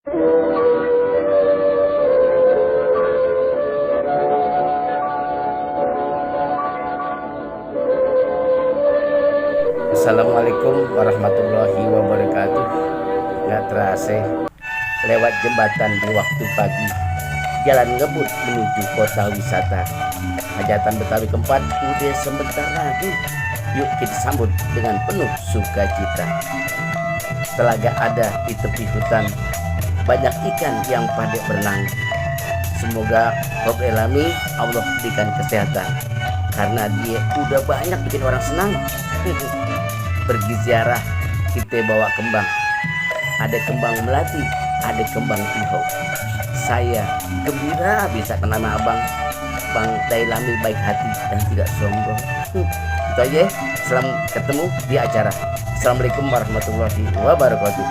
Assalamualaikum warahmatullahi wabarakatuh. Gak terasa lewat jembatan di waktu pagi, jalan ngebut menuju kota wisata. Hajatan Betawi keempat udah sebentar lagi. Yuk kita sambut dengan penuh sukacita. Telaga ada di tepi hutan, banyak ikan yang pada berenang. Semoga Rabbil Alamin Allah berikan kesehatan, karena dia udah banyak bikin orang senang. Pergi ziarah kita bawa kembang, ada kembang melati, ada kembang tihau. Saya gembira bisa kenal sama abang, Bang Dailami baik hati dan tidak sombong. Itu aja, selamat ketemu di acara. Assalamualaikum warahmatullahi wabarakatuh.